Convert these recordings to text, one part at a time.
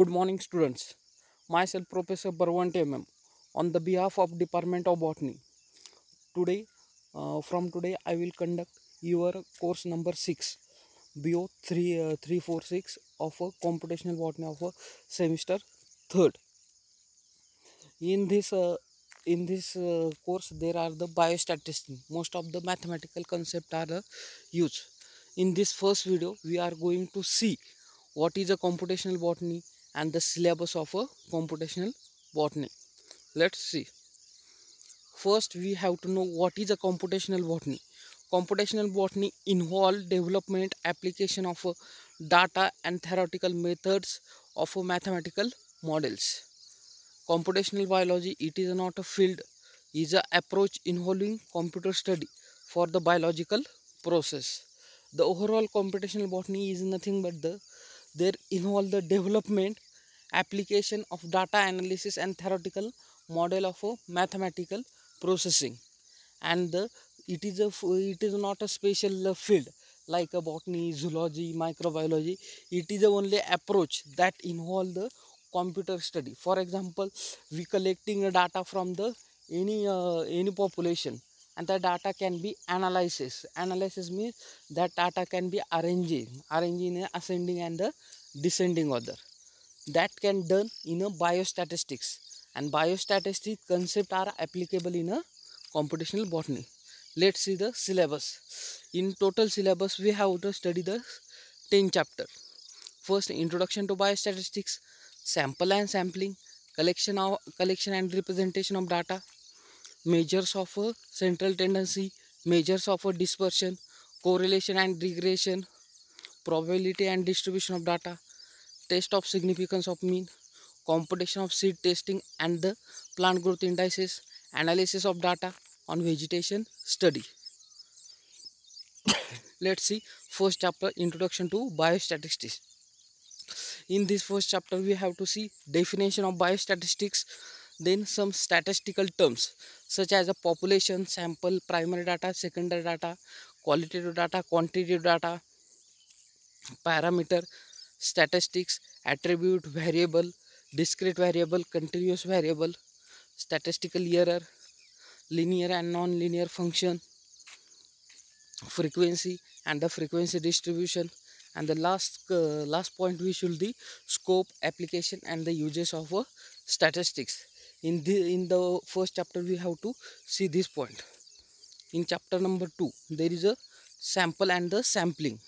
Good morning, students. Myself, Professor Barwante MM, on the behalf of Department of Botany. Today, from today, I will conduct your course number 6, BO 346 of a computational botany of a semester third. In this course, there are the biostatistics. Most of the mathematical concepts are used. In this first video, we are going to see what is a computational botany and the syllabus of a computational botany. Let's see. First, we have to know what is a computational botany. Computational botany involve development, application of data and theoretical methods of mathematical models. Computational biology, it is not a field, is an approach involving computer study for the biological process. The overall computational botany is nothing but there involve the development, application of data analysis and theoretical model of a mathematical processing. And it is not a special field like a botany, zoology, microbiology. It is the only approach that involve the computer study. For example, we collecting data from the any population, and the data can be analysis means that data can be arranged in a ascending and the descending order. That can done in a biostatistics, and biostatistics concept are applicable in a computational botany. Let's see the syllabus. In total syllabus, we have to study the 10 chapter. First, introduction to biostatistics, sample and sampling, collection and representation of data, measures of a central tendency, measures of a dispersion, correlation and regression, probability and distribution of data, test of significance of mean, computation of seed testing and the plant growth indices, analysis of data on vegetation study. Let's see first chapter, introduction to biostatistics. In this first chapter, we have to see definition of biostatistics, then some statistical terms such as a population, sample, primary data, secondary data, qualitative data, quantitative data, parameter, statistics, attribute, variable, discrete variable, continuous variable, statistical error, linear and non-linear function, frequency and the frequency distribution, and the last point we should the scope, application and the uses of statistics. In the first chapter, we have to see this point. In chapter number 2, there is a sample and the sampling.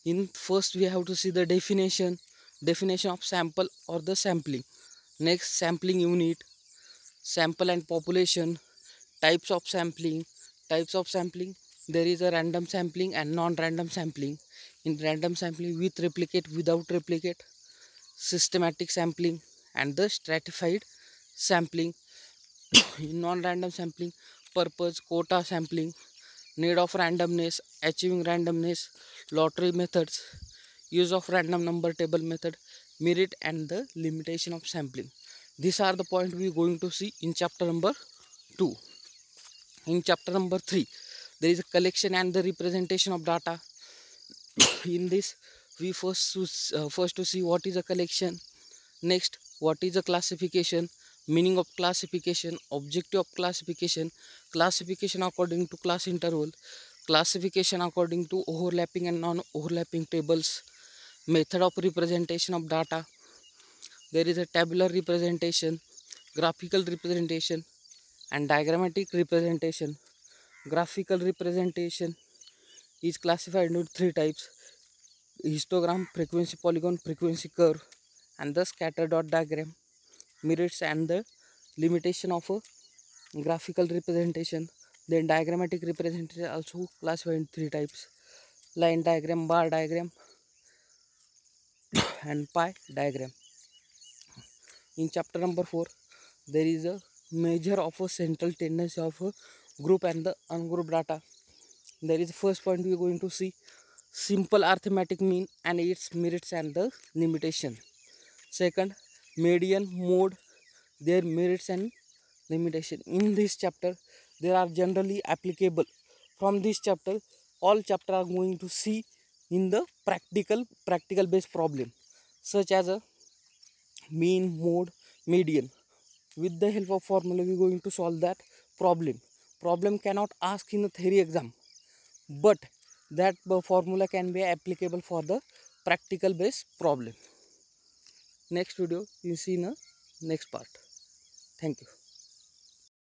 In first, we have to see the definition of sample or the sampling. Next, sampling unit, sample and population, types of sampling. There is a random sampling and non-random sampling. In random sampling, with replicate, without replicate, systematic sampling and the stratified sampling. In non-random sampling, purpose, quota sampling, need of randomness, achieving randomness, lottery methods, use of random number table method, merit and the limitation of sampling. These are the points we are going to see in chapter number 2. In chapter number 3, there is a collection and the representation of data. In this, we first to see what is a collection, next what is a classification, meaning of classification, objective of classification, classification according to class interval, classification according to overlapping and non-overlapping tables, method of representation of data. There is a tabular representation, graphical representation and diagrammatic representation. Graphical representation is classified into 3 types: histogram, frequency polygon, frequency curve, and the scatter dot diagram. Merits and the limitation of a graphical representation. Then diagrammatic representation also classified in 3 types: line diagram, bar diagram and pie diagram. In chapter number 4, there is a measure of a central tendency of a group and the ungrouped data. There is the first point we are going to see simple arithmetic mean and its merits and the limitation. Second, median mode, their merits and limitation. In this chapter, they are generally applicable. From this chapter, all chapter are going to see in the practical based problem, such as a mean, mode, median. With the help of formula we are going to solve that problem cannot ask in a theory exam, but that formula can be applicable for the practical based problem. Next video you see in the next part. Thank you.